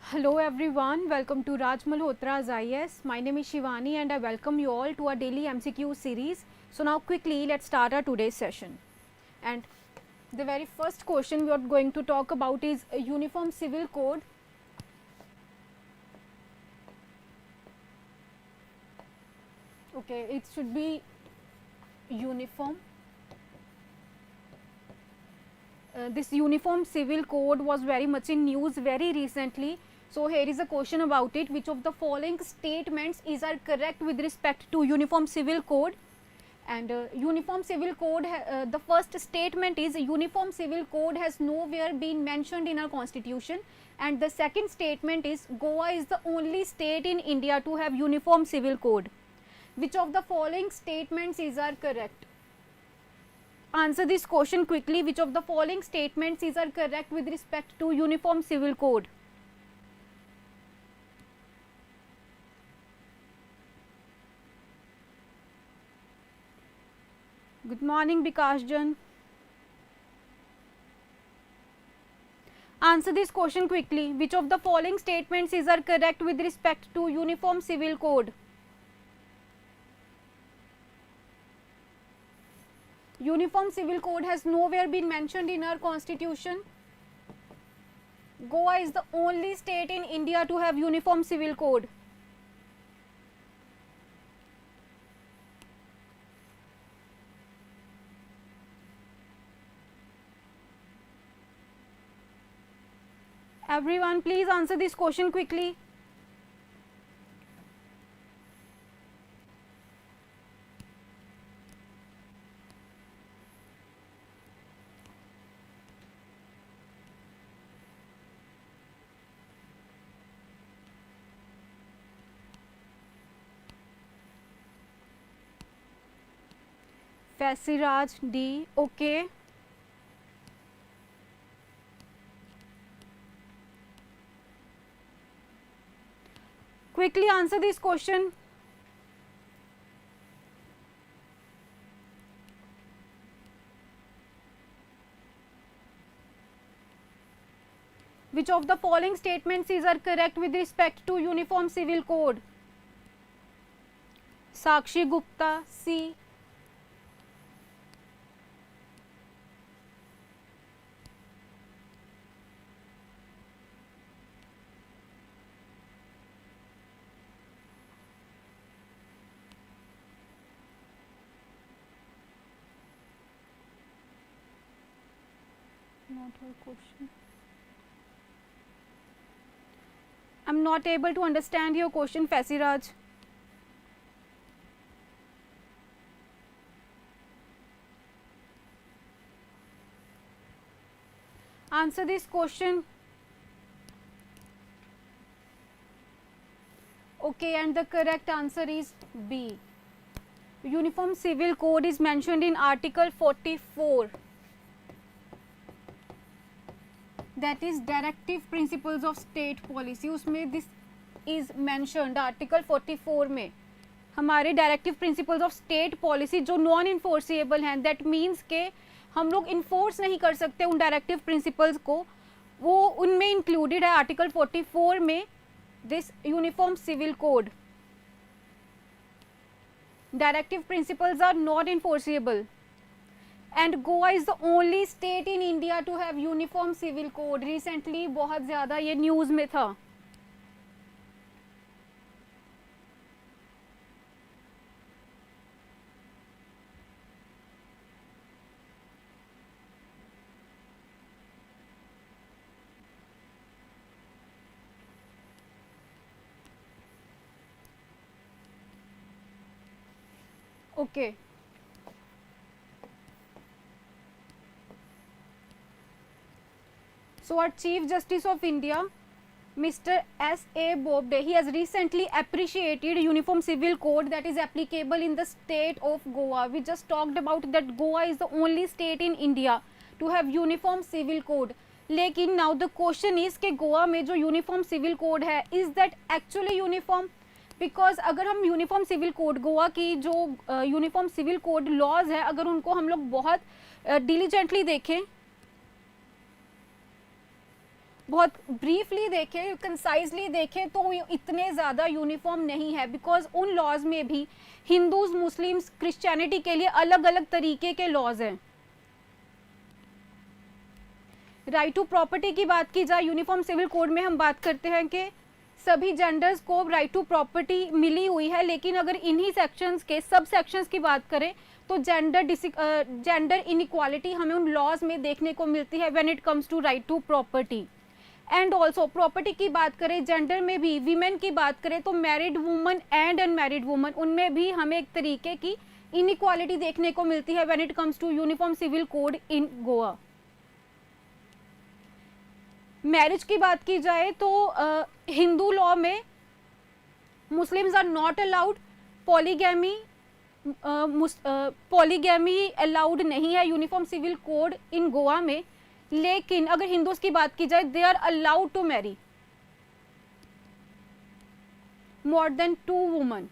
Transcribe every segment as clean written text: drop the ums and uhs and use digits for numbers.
Hello everyone, welcome to Raj Malhotra IAS. My name is Shivani and I welcome you all to our daily MCQ series. So now quickly let's start our today's session. And the very first question we are going to talk about is a Uniform Civil Code. Okay, it should be uniform. This Uniform Civil Code was very much in news very recently. So here is a question about it. Which of the following statements are correct with respect to Uniform Civil Code? And Uniform Civil Code, the first statement is Uniform Civil Code has nowhere been mentioned in our constitution. And the second statement is Goa is the only state in India to have Uniform Civil Code. Which of the following statements are correct? Answer this question quickly. Which of the following statements are correct with respect to Uniform Civil Code? Good morning, Bikash Jan. Answer this question quickly. Which of the following statements are correct with respect to Uniform Civil Code? Uniform Civil Code has nowhere been mentioned in our constitution. Goa is the only state in India to have Uniform Civil Code. Everyone, please answer this question quickly. Fasiraj D. Okay. Quickly answer this question. Which of the following statements are correct with respect to Uniform Civil Code? Sakshi Gupta, C. Not her question. I'm not able to understand your question, Fasiraj. Answer this question. Okay, and the correct answer is B. Uniform Civil Code is mentioned in Article 44. That is Directive Principles of State Policy. उसमें this is mentioned Article 44 में हमारे Directive Principles of State Policy जो non enforceable हैं, that means के हम लोग enforce नहीं कर सकते उन डायरेक्टिव प्रिंसिपल्स को, वो उनमें इंक्लूडेड है आर्टिकल 44 में this uniform civil code. Directive principles are not enforceable. And Goa is the only state in India to have uniform civil code. Recently बहुत ज़्यादा ये न्यूज़ में था. Okay. So our Chief Justice of India, Mr. S.A. Bobde, he has recently appreciated Uniform Civil Code that is applicable in the state of Goa. We just talked about that Goa is the only state in India to have Uniform Civil Code. लेकिन now the question is कि गोवा में जो uniform civil code है is that actually uniform? Because अगर हम uniform civil code Goa की जो uniform civil code laws है अगर उनको हम लोग बहुत डिलीजेंटली देखें बहुत ब्रीफली देखें, कंसाइजली देखें तो इतने ज़्यादा यूनिफॉर्म नहीं है, बिकॉज उन लॉज में भी हिंदूज, मुस्लिम्स, क्रिश्चियनिटी के लिए अलग अलग तरीके के लॉज हैं। राइट टू प्रॉपर्टी की बात की जाए, यूनिफॉर्म सिविल कोड में हम बात करते हैं कि सभी जेंडर्स को राइट टू प्रॉपर्टी मिली हुई है, लेकिन अगर इन्हीं सेक्शंस के सब सेक्शंस की बात करें तो जेंडर इनइक्वालिटी हमें उन लॉज में देखने को मिलती है when it comes to right to property. And also property की बात करें, जेंडर में भी वीमेन की बात करें तो married woman and unmarried woman, उनमें भी हमें एक तरीके की इनइक्वालिटी देखने को मिलती है when it comes to uniform civil code in Goa. Marriage की बात की जाए तो हिंदू लॉ में Muslims are not allowed, polygamy allowed नहीं है uniform civil code in Goa में, लेकिन अगर हिंदूज की बात की जाए they are allowed to marry more than 2 woman.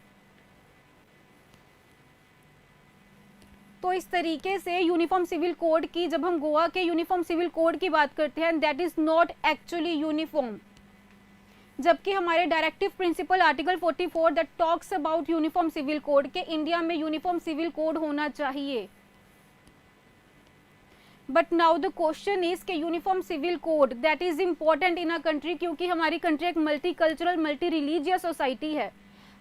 तो इस तरीके से यूनिफॉर्म सिविल कोड की, जब हम गोवा के यूनिफॉर्म सिविल कोड की बात करते हैं, that is not actually uniform, जबकि हमारे directive principle article 44 that talks about uniform civil code के इंडिया में यूनिफॉर्म सिविल कोड होना चाहिए। But now the question is के uniform civil code that is important in a country, क्योंकि हमारी country एक multi cultural multi religious society है,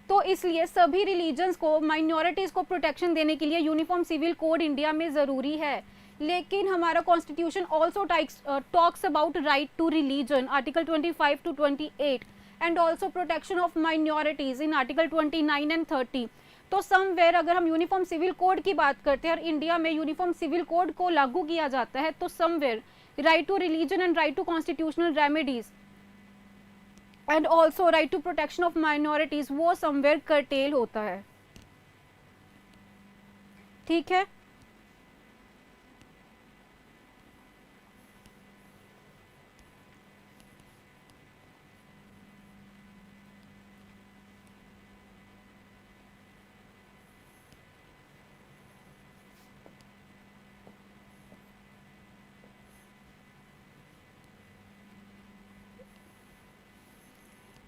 तो इसलिए सभी रिलीजन्स को, माइनॉरिटीज को प्रोटेक्शन देने के लिए यूनिफॉर्म सिविल कोड इंडिया में ज़रूरी है। लेकिन हमारा constitution also talks about right to religion, article 25 to 28, and also protection of minorities in article 29 and 30। तो समवेयर अगर हम यूनिफॉर्म सिविल कोड की बात करते हैं और इंडिया में यूनिफॉर्म सिविल कोड को लागू किया जाता है, तो somewhere right to religion and right to constitutional remedies and also right to protection of minorities वो समवेयर कर्टेल होता है। ठीक है,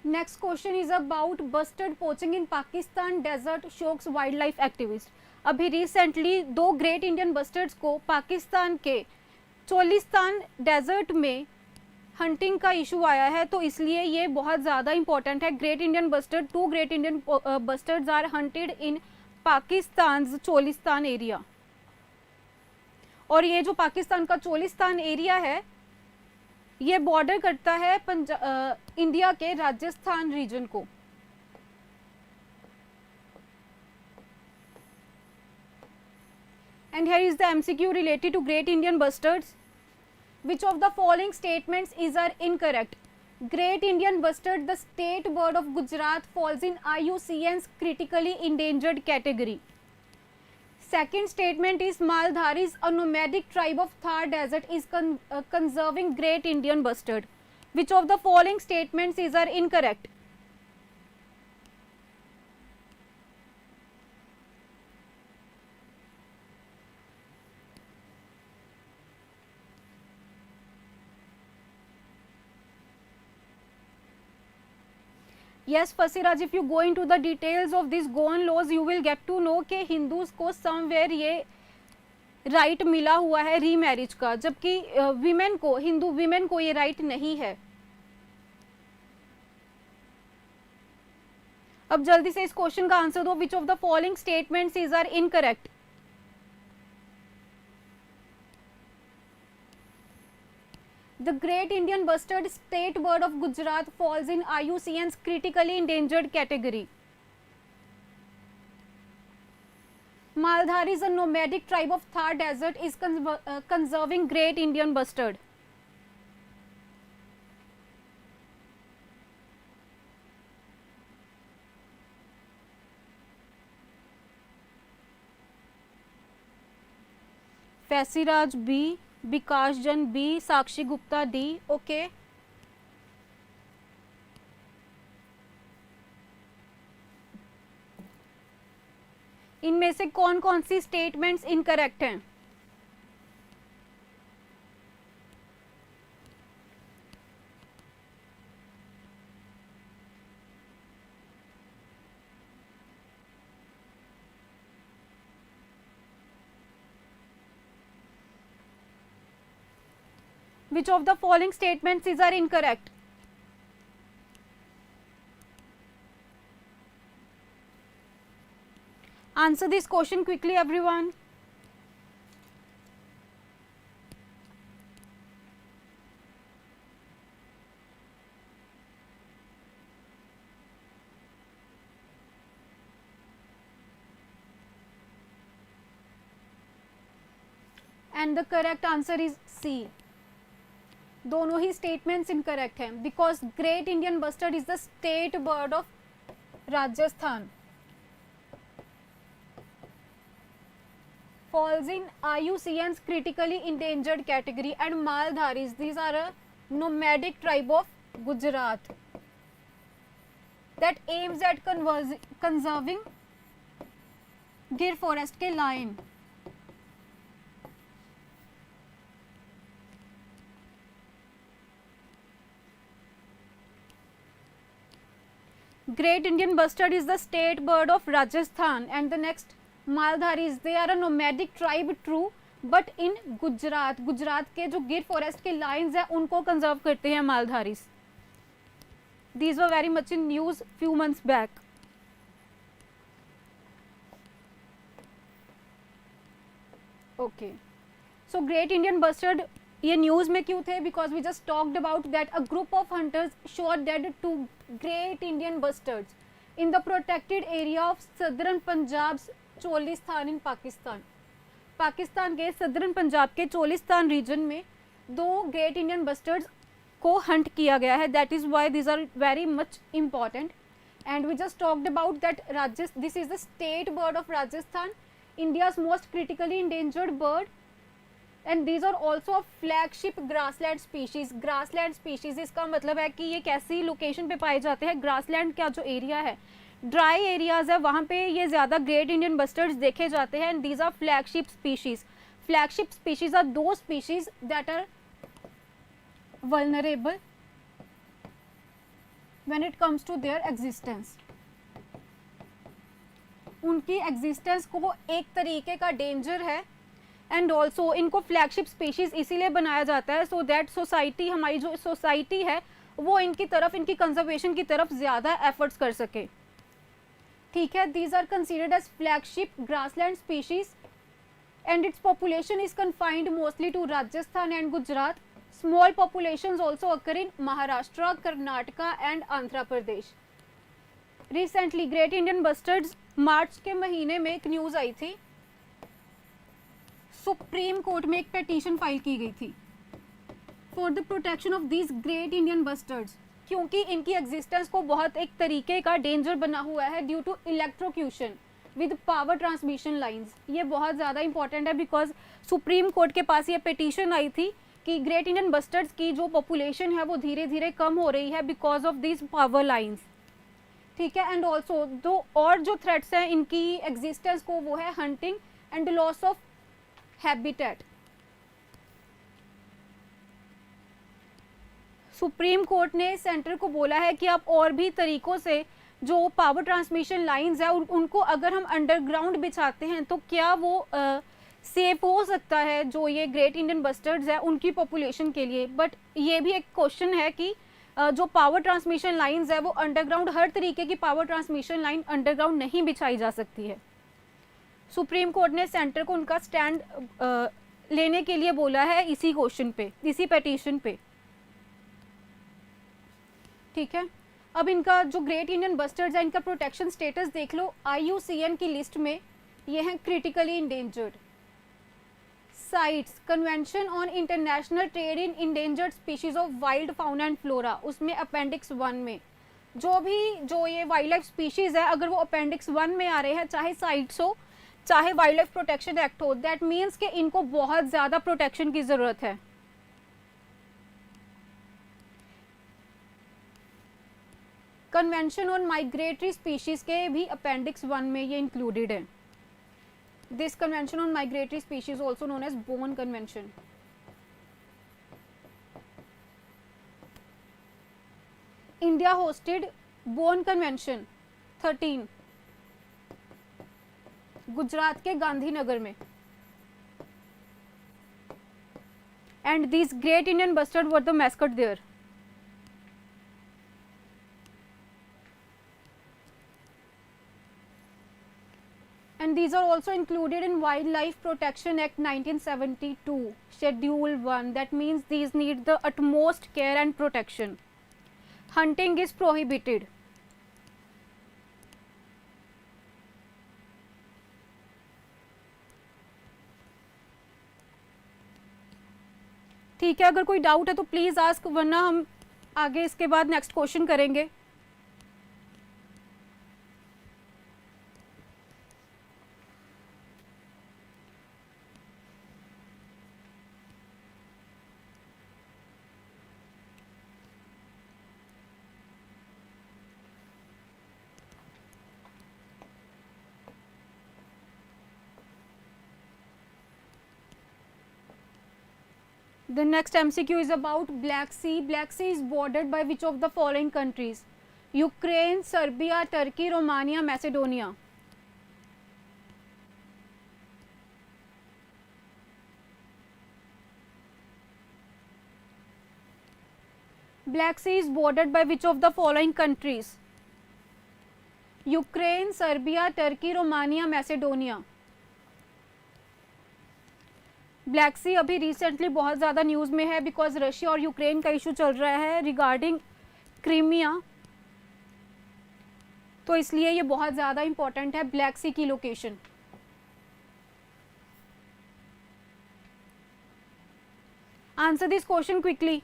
next question is about bustard poaching in Pakistan desert shocks wildlife activist. अभी रिसेंटली 2 ग्रेट इंडियन बस्टर्ड्स को पाकिस्तान के Cholistan desert में hunting का इशू आया है, तो इसलिए ये बहुत ज़्यादा इंपॉर्टेंट है। Great Indian bustard, 2 great Indian bustards are hunted in Pakistan Cholistan area, और ये जो पाकिस्तान का चोलिस्तान एरिया है ये बॉर्डर करता है इंडिया के राजस्थान रीजन को। And here is the MCQ related to great Indian bustards. Which of the following statements are incorrect? Great Indian bustard, the state bird of Gujarat, falls in IUCN's critically endangered category. Second statement is Maldharis, a nomadic tribe of Thar Desert, is conserving great Indian bustard. Which of the following statements are incorrect? Yes, Fasiraj, if you go into the details of these Goan laws, you will get to know कि Hindus को somewhere ये right मिला हुआ है remarriage का, जबकि women को, Hindu women को ये राइट नहीं है। अब जल्दी से इस क्वेश्चन का आंसर दो। Which of the following statements are incorrect? The great Indian bustard, state bird of Gujarat, falls in IUCN's critically endangered category. Maldharis, a nomadic tribe of Thar Desert, is conserving great Indian bustard. Faisiraj B, Vikas Jan B, Sakshi Gupta D. Okay, इनमें से कौन कौन सी statements incorrect हैं? Which of the following statements is are incorrect? Answer this question quickly, everyone. And the correct answer is C. दोनों ही statements incorrect हैं because great Indian bustard is the state bird of Rajasthan. Falls in IUCN's critically endangered category, and Maldharis, these are a nomadic tribe of Gujarat that aims at conserving Gir forest के lion. Great Indian bustard is the state bird of Rajasthan, and the next Maldharis, they are a nomadic tribe, true, but in Gujarat. Gujarat के जो गिर forest के lines हैं उनको conserve करते हैं मालधारीज. These were very much in news few months back. Okay, so Great Indian Bustard ये news में क्यों थे? Because we just talked about that a group of hunters shot dead two great Indian bustards in the protected area of southern Punjab Cholistan in Pakistan. Pakistan के southern Punjab के Cholistan region में 2 great Indian bustards को hunt किया गया है. That is why this are very much important. And we just talked about that this is the state bird of Rajasthan, India's most critically endangered bird, and these are also flagship grassland species. Grassland species इसका मतलब है कि ये कैसी location पे पाए जाते हैं. ग्रासलैंड का जो एरिया है, ड्राई एरियाज है, वहाँ पे ये ज़्यादा ग्रेट इंडियन बस्टर्ड्स देखे जाते हैं. And these are flagship species. Flagship species are those species that are vulnerable when it comes to their existence. उनकी एग्जिस्टेंस को एक तरीके का डेंजर है. एंड ऑल्सो इनको फ्लैगशिप स्पीशीज इसीलिए बनाया जाता है सो दैट सोसाइटी, हमारी जो सोसाइटी है वो इनकी तरफ, इनकी कंजर्वेशन की तरफ ज़्यादा एफर्ट्स कर सके. ठीक है, these are considered as flagship grassland species and its population is confined mostly to Rajasthan and Gujarat. Small populations also occur in Maharashtra, Karnataka and Andhra Pradesh. Recently great Indian bustards, March के महीने में एक न्यूज़ आई थी, सुप्रीम कोर्ट में एक पिटीशन फाइल की गई थी for the protection of these great Indian bustards, क्योंकि इनकी एग्जिस्टेंस को बहुत एक तरीके का डेंजर बना हुआ है due to electrocution with power transmission lines. ये बहुत ज़्यादा इंपॉर्टेंट है बिकॉज सुप्रीम कोर्ट के पास ये पिटीशन आई थी कि ग्रेट इंडियन बस्टर्ड्स की जो पॉपुलेशन है वो धीरे धीरे कम हो रही है because of these power lines. ठीक है, एंड ऑल्सो दो और जो थ्रेट्स हैं इनकी एग्जिस्टेंस को, वो है hunting and loss of habitat. Supreme court ने सेंटर को बोला है कि आप और भी तरीकों से जो पावर ट्रांसमिशन लाइंस है उनको अगर हम अंडरग्राउंड बिछाते हैं तो क्या वो सेफ हो सकता है जो ये ग्रेट इंडियन बस्टर्ड्स है उनकी पॉपुलेशन के लिए. बट ये भी एक क्वेश्चन है कि जो पावर ट्रांसमिशन लाइंस है वो अंडरग्राउंड, हर तरीके की पावर ट्रांसमिशन लाइन अंडरग्राउंड नहीं बिछाई जा सकती है. सुप्रीम कोर्ट ने सेंटर को उनका स्टैंड लेने के लिए बोला है इसी क्वेश्चन पे, इसी पिटीशन पे. ठीक है, अब इनका जो ग्रेट इंडियन बस्टर्ड्स है इनका प्रोटेक्शन स्टेटस देख लो. IUCN की लिस्ट में ये हैं critically endangered. Sites, convention on international trade in endangered species of wild fauna and flora, उसमें अपेंडिक्स 1 में जो ये वाइल्ड लाइफ स्पीशीज है अगर वो अपेंडिक्स 1 में आ रहे हैं, चाहे साइट्स हो चाहे वाइल्ड लाइफ प्रोटेक्शन एक्ट हो, दैट मीन्स कि इनको बहुत ज़्यादा प्रोटेक्शन की ज़रूरत है. कन्वेंशन ऑन माइग्रेटरी स्पीशीज के भी अपेंडिक्स 1 में ये इंक्लूडेड है. This convention on migratory species also known as Bonn convention. India hosted Bonn convention 13 Gujarat के गांधीनगर में. and these great Indian bustard were the mascot there. And these are also included in Wildlife Protection Act 1972 Schedule 1. That means these need the utmost care and protection. Hunting is prohibited. ठीक है, अगर कोई doubt है तो please ask, वरना हम आगे इसके बाद नेक्स्ट क्वेश्चन करेंगे. The next MCQ is about Black Sea. Black Sea is bordered by which of the following countries? Ukraine, Serbia, Turkey, Romania, Macedonia. Black Sea is bordered by which of the following countries? Ukraine, Serbia, Turkey, Romania, Macedonia. Black Sea अभी recently बहुत ज़्यादा news में है because Russia और Ukraine का issue चल रहा है रिगार्डिंग क्रीमिया, तो इसलिए ये बहुत ज़्यादा इंपॉर्टेंट है ब्लैक सी की location. Answer this question quickly.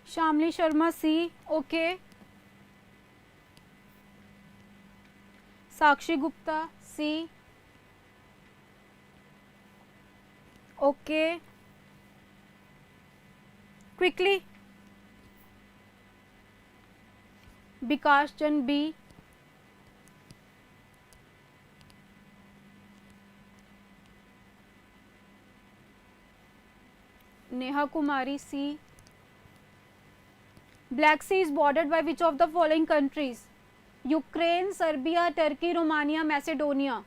Shyamli Sharma C, okay. Sakshi Gupta C, okay. Quickly. Vikas Chand B, Neha Kumari C. Black Sea is bordered by which of the following countries? Ukraine, Serbia, Turkey, Romania, Macedonia.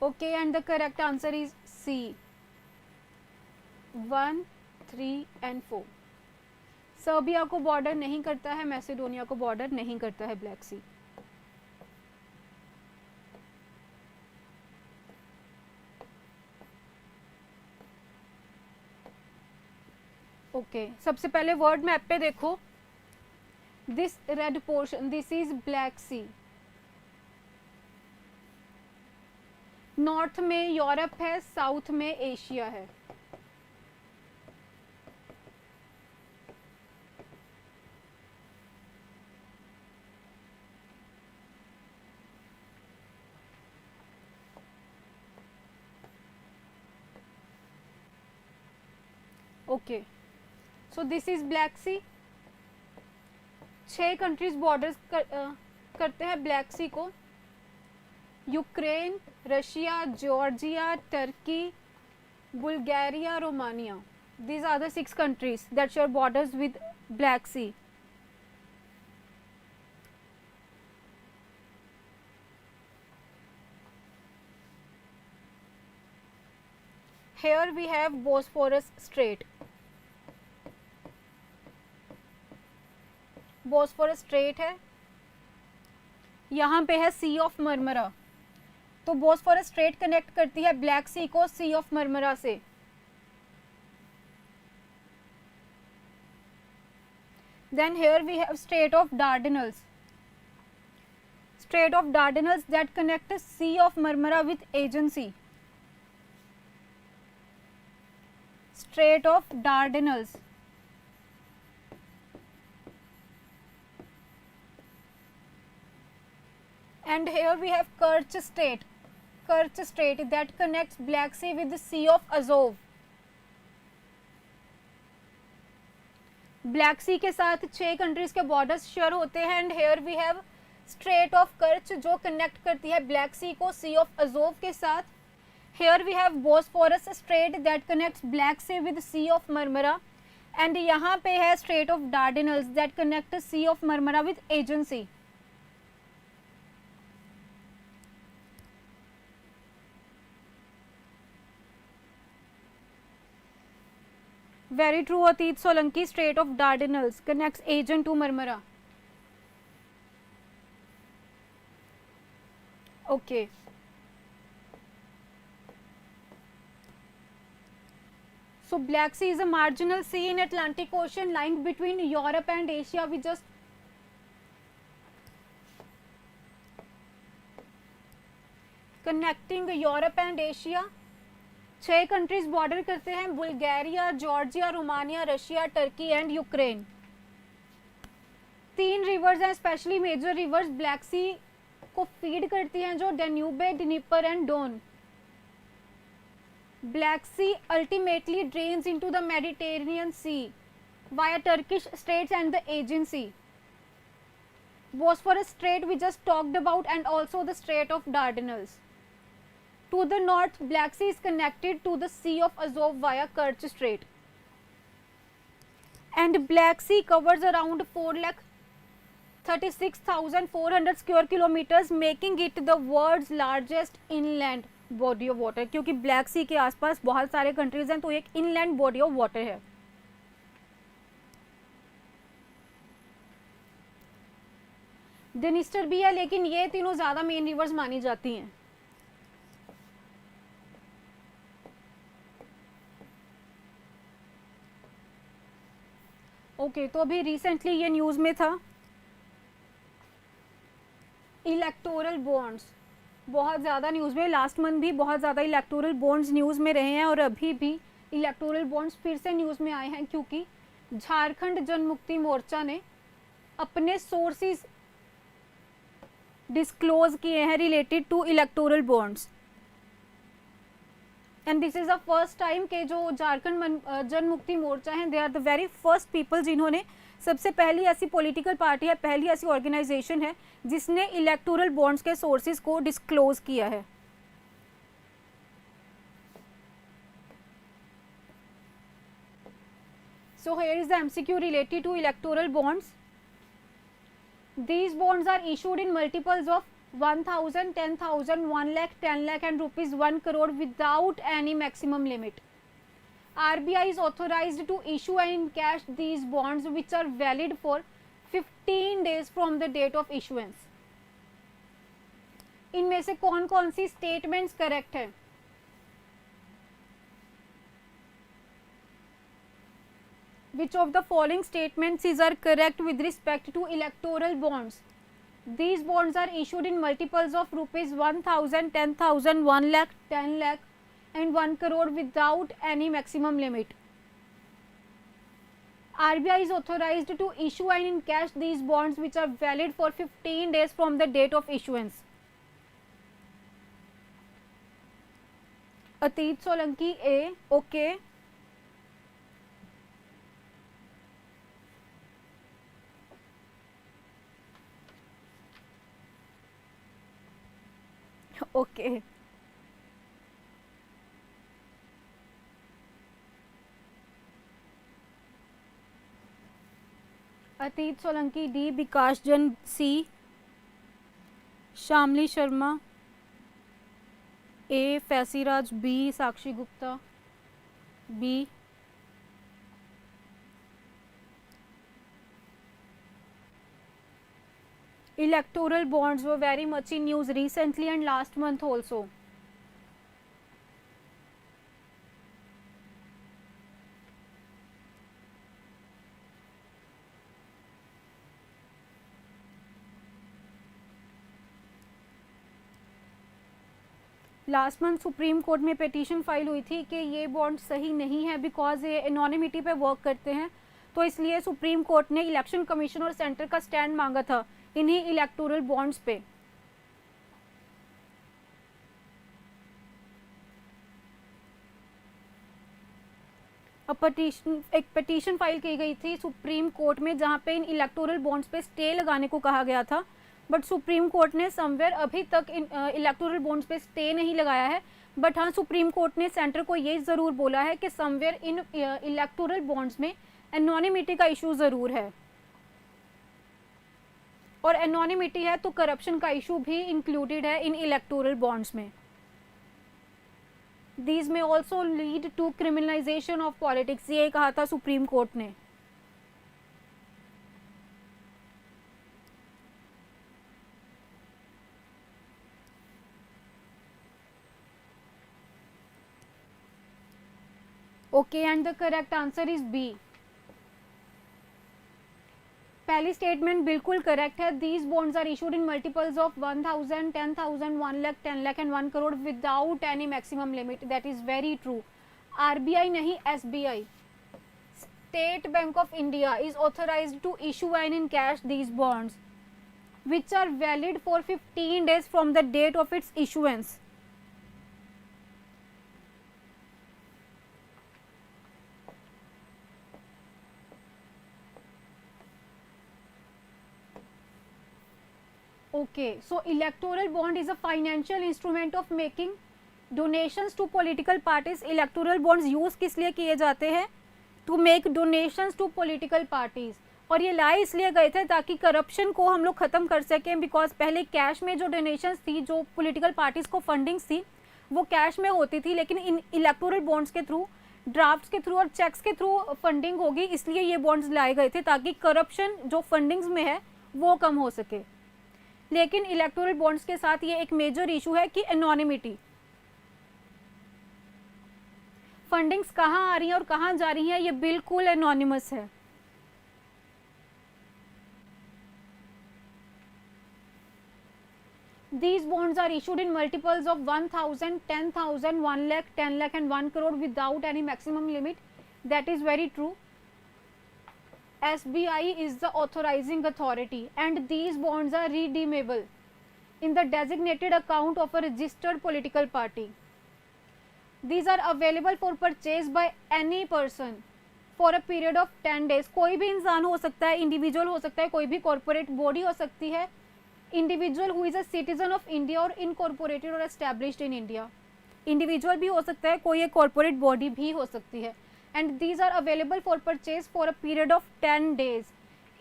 Okay, and the correct answer is C. 1, 3 and 4. Serbia को border नहीं करता है, मैसेडोनिया को border नहीं करता है black सी. Okay, सबसे पहले वर्ड मैप पे देखो. This red portion, this is black sea. North में यूरोप है, साउथ में एशिया है. Okay, so this is black sea. 6 countries borders करते हैं ब्लैक सी को. Ukraine, Russia, Georgia, Turkey, Bulgaria, Romania. These are the 6 countries that share borders with Black Sea. Here we have Bosphorus Strait. Bosphorus Strait है, यहाँ पे है Sea of Marmara. तो Bosphorus Strait connect करती है ब्लैक सी को Sea of Marmara से. Then here we have Strait of Dardanelles. Strait of Dardanelles that connect Sea of Marmara with Aegean Sea. Strait of Dardanelles. And here we have Kerch Strait that connects Black Sea with the Sea of Azov. Black Sea के साथ 6 countries के borders share होते हैं. And here we have Strait of Kerch जो connect करती है black सी को Sea of Azov के साथ. Here we have Bosphorus Strait that connects Black Sea with Sea of Marmara. And यहाँ पे है Strait of Dardanelles that connect Sea of Marmara with Aegean Sea. Very true, Atit Solanki. Strait of Dardanelles connects Aegean to Marmara. Okay. So Black Sea is a marginal sea in Atlantic Ocean lying between Europe and Asia. We just connecting Europe and Asia. 6 countries border करते हैं, Bulgaria, Georgia, Romania, Russia, Turkey and Ukraine. 3 rivers हैं, specially major rivers Black सी को feed करती हैं, जो Danube, Dnieper and Don. Black Sea ultimately drains into the Mediterranean Sea via Turkish Straits and the Aegean Sea. Bosphorus Strait we just talked about and also the Strait of Dardanelles. To the north, Black Sea is connected to the Sea of Azov via Kerch Strait. And Black Sea covers around 4,36,400 square kilometers, making it the world's largest inland body of water. क्योंकि Black Sea के आसपास बहुत सारे countries हैं, तो एक inland body of water है. Dniester भी है, लेकिन ये तीनों ज़्यादा मेन रिवर्स मानी जाती हैं. ओके तो अभी रिसेंटली ये न्यूज़ में था, इलेक्टोरल बॉन्ड्स बहुत ज़्यादा न्यूज़ में, लास्ट मंथ भी बहुत ज़्यादा इलेक्टोरल बॉन्ड्स न्यूज़ में रहे हैं और अभी भी इलेक्टोरल बॉन्ड्स फिर से न्यूज़ में आए हैं, क्योंकि झारखंड जन मुक्ति मोर्चा ने अपने सोर्सेज डिस्क्लोज किए हैं related to electoral bonds. And this is the first time के जो झारखंड जन मुक्ति मोर्चा हैं, they are the very first people जिन्होंने, सबसे पहली ऐसी पॉलिटिकल पार्टी है, पहली ऐसी ऑर्गेनाइजेशन है जिसने इलेक्टोरल बॉन्ड्स के सोर्सेज को डिस्क्लोज किया है. So here is the MCQ related to electoral bonds. These bonds are issued in multiples of 1,000, 10,000, 1 lakh, 10 lakh and rupees 1 crore without any maximum limit. RBI is authorized to issue and encash these bonds which are valid for 15 days from the date of issuance. इनमें से कौन कौन सी statements correct है? Which of the following statements are correct with respect to electoral bonds? These bonds are issued in multiples of rupees 1,000, 10,000, 1 lakh, 10 lakh and 1 crore without any maximum limit. RBI is authorized to issue and encash these bonds which are valid for 15 days from the date of issuance. Atit Solanki A. Okay. Okay Atit Solanki D, Vikas Jan C, Shamli Sharma A, Faisiraj B, Sakshi Gupta B. Electoral bonds were very much in news recently and last month also. Last month supreme court में petition file हुई थी कि ये bond सही नहीं है because ये anonymity पे वर्क करते हैं, तो इसलिए सुप्रीम कोर्ट ने इलेक्शन कमीशन और सेंटर का स्टैंड मांगा था इन्हीं इलेक्टोरल बॉन्ड्स पे. एक पिटीशन फाइल की गई थी सुप्रीम कोर्ट में जहाँ पे इन इलेक्टोरल बॉन्ड्स पे स्टे लगाने को कहा गया था, बट सुप्रीम कोर्ट ने समवेयर अभी तक इन इलेक्टोरल बॉन्ड्स पे स्टे नहीं लगाया है। बट हाँ, सुप्रीम कोर्ट ने सेंटर को ये ज़रूर बोला है कि समवेयर इन इलेक्टोरल बॉन्ड्स में एनोनिमिटी का इशू ज़रूर है, और एनोनिमिटी है तो करप्शन का इशू भी इंक्लूडेड है इन इलेक्टोरल बॉन्ड्स में। These may also lead to criminalization of politics, ये कहा था सुप्रीम कोर्ट ने। Okay, and the correct answer is B. पहली स्टेटमेंट बिल्कुल करेक्ट है। These bonds are issued in multiples of 1000, 10,000, 1 lakh, 10 lakh and 1 crore without any maximum limit. That is very true. RBI नहीं, SBI, State Bank of India is authorized to issue and in cash these bonds, which are valid for 15 days from the date of its issuance. Okay, so electoral bond is a financial instrument of making donations to political parties. Electoral bonds use किस लिए किए जाते हैं? To make donations to political parties. और ये लाए इसलिए गए थे ताकि करप्शन को हम लोग ख़त्म कर सकें, बिकॉज पहले कैश में जो डोनेशंस थी, जो पॉलिटिकल पार्टीज़ को फंडिंग्स थी, वो कैश में होती थी, लेकिन इन इलेक्टोरल बॉन्ड्स के थ्रू, ड्राफ्ट्स के थ्रू और चेक्स के थ्रू फंडिंग होगी, इसलिए ये बॉन्ड्स लाए गए थे ताकि करप्शन जो फंडिंग्स में है वो कम हो सके। लेकिन इलेक्टोरल बॉन्ड्स के साथ ये एक मेजर इशू है कि एनोनिमिटी, फंडिंग्स कहाँ आ रही हैं और कहाँ जा रही हैं ये बिल्कुल एनोनिमस है। These bonds are issued in multiples of 1000, 10,000, 1 lakh, 10 lakh and 1 crore without any maximum limit. That is very true. SBI is the authorizing authority and these bonds are redeemable in the designated account of a registered political party. These are available for purchase by any person for a period of 10 days. कोई भी इंसान हो सकता है, individual हो सकता है, कोई भी कॉर्पोरेट बॉडी हो सकती है, individual who is a citizen of India और इनकॉर्पोरेटेड और एस्टैब्लिश्ड इन इंडिया। इंडिविजुअल भी हो सकता है, कोई एक कॉर्पोरेट बॉडी भी हो सकती है। And these are available for purchase for a period of 10 days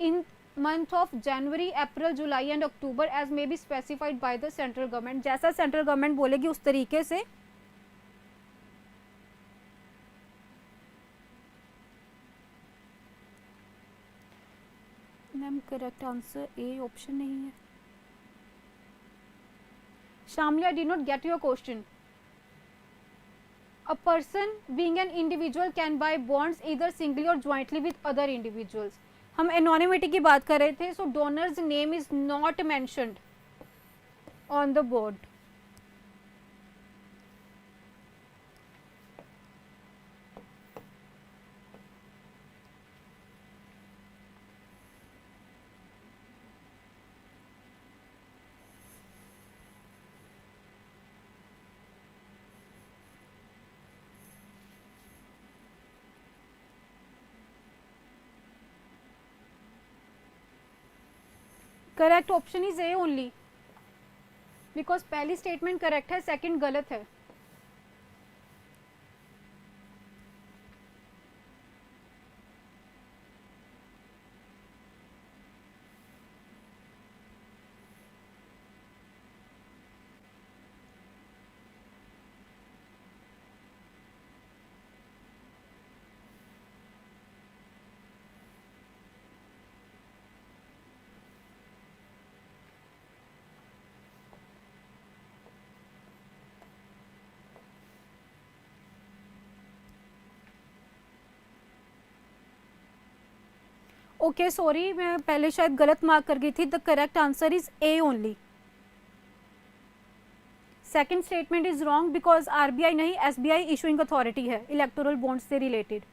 in month of January, April, July and October as may be specified by the central government. जैसा सेंट्रल गवर्नमेंट बोलेगी उस तरीके से। Ma'am correct answer A option नहीं है। Shamli, I did not get your question. A person being an individual can buy bonds either singly or jointly with other individuals. हम anonymity की बात कर रहे थे, so donor's name is not mentioned on the board. Correct option is A only, because पहली statement correct है, second गलत है। ओके सॉरी, मैं पहले शायद गलत मार्क कर गई थी। The correct answer is A only. Second statement is wrong because RBI नहीं, एसबीआई इशूइंग अथॉरिटी है इलेक्टोरल बॉन्ड्स से related.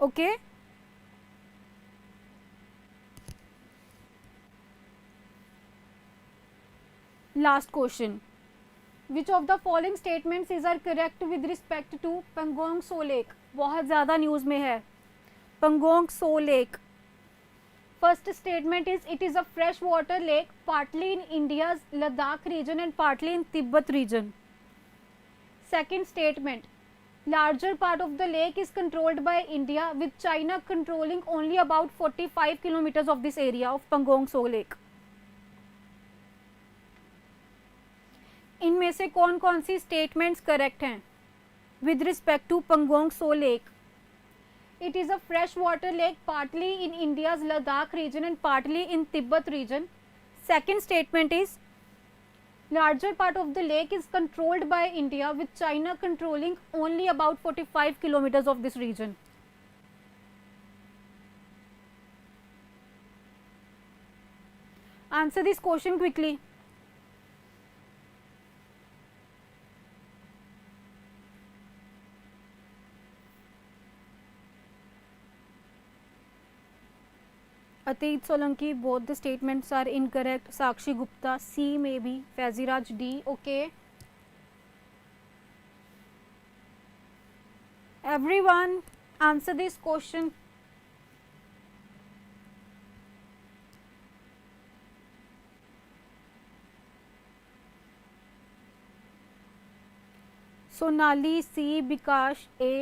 Okay last question, which of the following statements is are correct with respect to Pangong Tso lake, बहुत ज़्यादा news में है Pangong Tso lake. First statement is it is a fresh water lake partly in India's Ladakh region and partly in Tibet region. Second statement, larger part of the lake is controlled by India with China controlling only about 45 kilometers of this area of Pangong Tso Lake. इनमें से कौन कौन सी statements correct हैं with respect to Pangong Tso lake? It is a fresh water lake partly in India's Ladakh region and partly in Tibet region. Second statement is larger part of the lake is controlled by India with China controlling only about 45 kilometers of this region. Answer this question quickly. Atit Solanki, both the statements are incorrect. Sakshi Gupta, C maybe. Faziraj, D. Okay. Everyone, answer this question. Sonali, C. Bikash, A.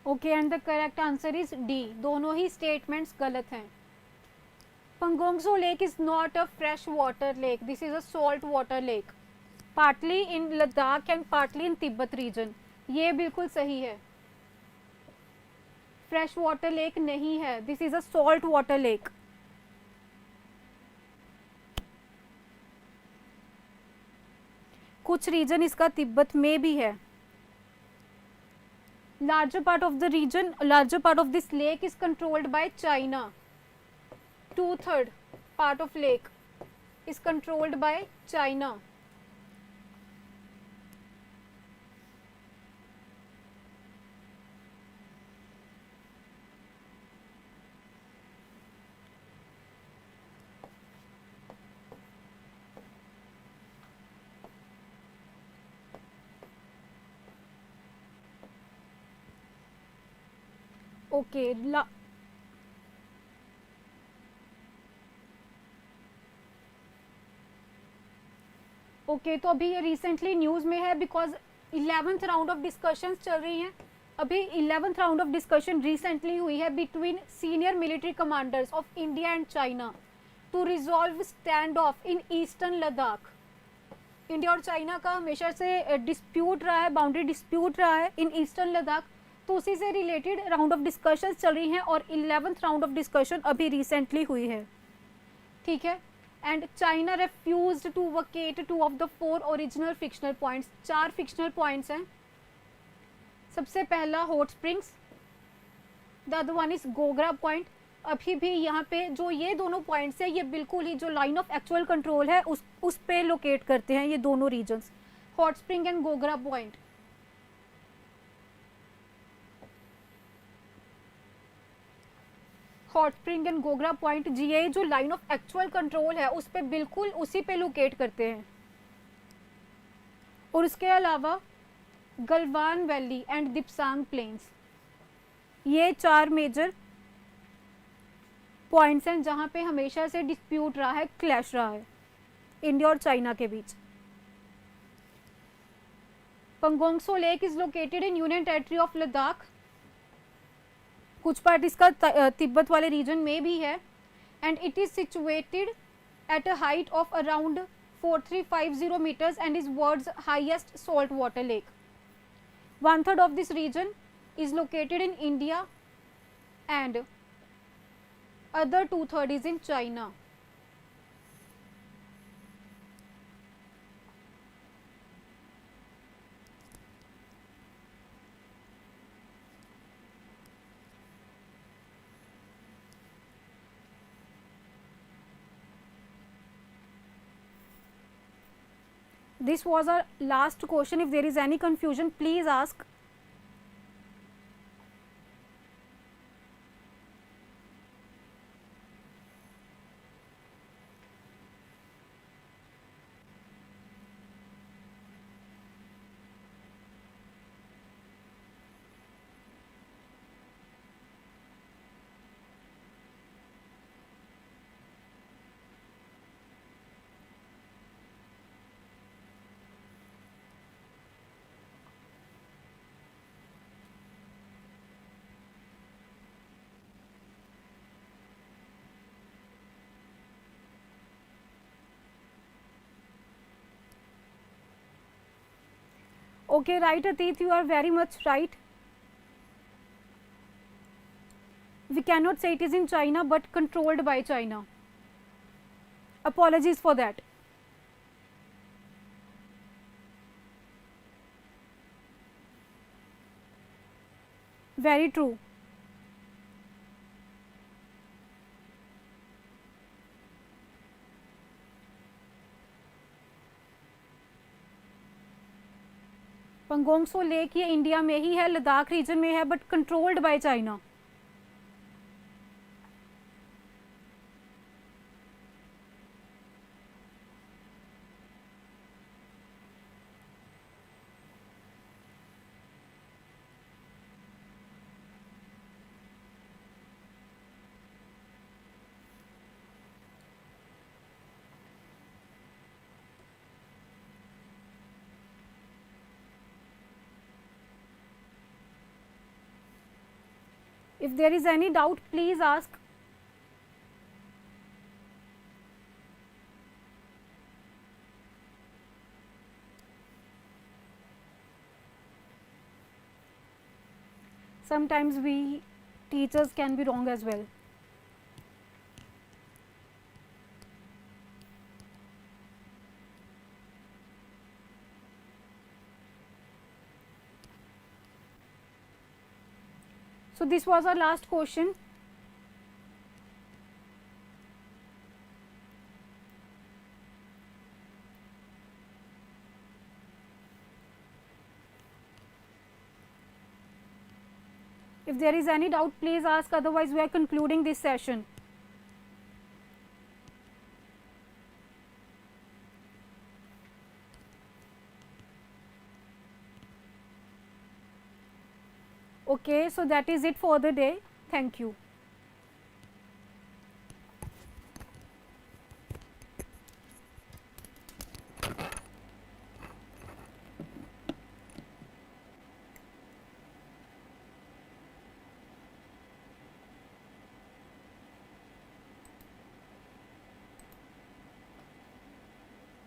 Okay and the correct answer is D. दोनों ही statements गलत हैं. Pangong Tso lake is not a fresh water lake, this is a salt water lake partly in Ladakh and partly in Tibet region. ये बिल्कुल सही है. Fresh water lake नहीं है, this is a salt water lake. कुछ रीजन इसका तिब्बत में भी है. Larger part of the region, larger part of this lake is controlled by China. 2/3 part of lake is controlled by China. Okay okay तो अभी ये recently news में है because 11th round of discussions चल रही हैं. अभी 11th round of discussion recently हुई है between senior military commanders of India and China to resolve standoff in eastern Ladakh. India और चाइना का हमेशा से डिस्प्यूट रहा है, बाउंड्री डिस्प्यूट रहा है इन ईस्टर्न लद्दाख. तो उसी से रिलेटेड राउंड ऑफ डिस्कशन चल रही हैं और 11th राउंड ऑफ डिस्कशन अभी रिसेंटली हुई है. ठीक है. And China refused to vacate 2 of the 4 original fictional points. 4 fictional points हैं. सबसे पहला hot springs, the other one is Gogra point. अभी भी यहाँ पे जो ये दोनों पॉइंट्स हैं ये बिल्कुल ही जो लाइन ऑफ एक्चुअल कंट्रोल है उस पे लोकेट करते हैं ये दोनों regions, hot spring and Gogra point. Hot spring and Gogra point जीए जो लाइन ऑफ एक्चुअल कंट्रोल है उस पे बिल्कुल उसी पे लोकेट करते हैं. और इसके अलावा गलवान वैली एंड दिप्सांग प्लेन्स, ये 4 मेजर पॉइंट्स हैं जहां पे हमेशा से डिस्प्यूट रहा है, क्लैश रहा है इंडिया और चाइना के बीच. Pangong Tso lake is located in union territory of Ladakh. कुछ पार्ट इसका तिब्बत वाले रीजन में भी है. And it is situated at a height of around 4350 meters and is world's highest salt water lake. 1/3 of this region is located in India and other 2/3 is in China. This was our last question. If there is any confusion, please ask. Okay, right, Atit, you are very much right. We cannot say it is in China, but controlled by China. Apologies for that. Very true. Pangong Tso lake ये India में ही है, Ladakh reason में है, but controlled by China. If there is any doubt, please ask. Sometimes we teachers can be wrong as well. So this was our last question. If there is any doubt, please ask, otherwise we are concluding this session. Okay, so that is it for the day. Thank you.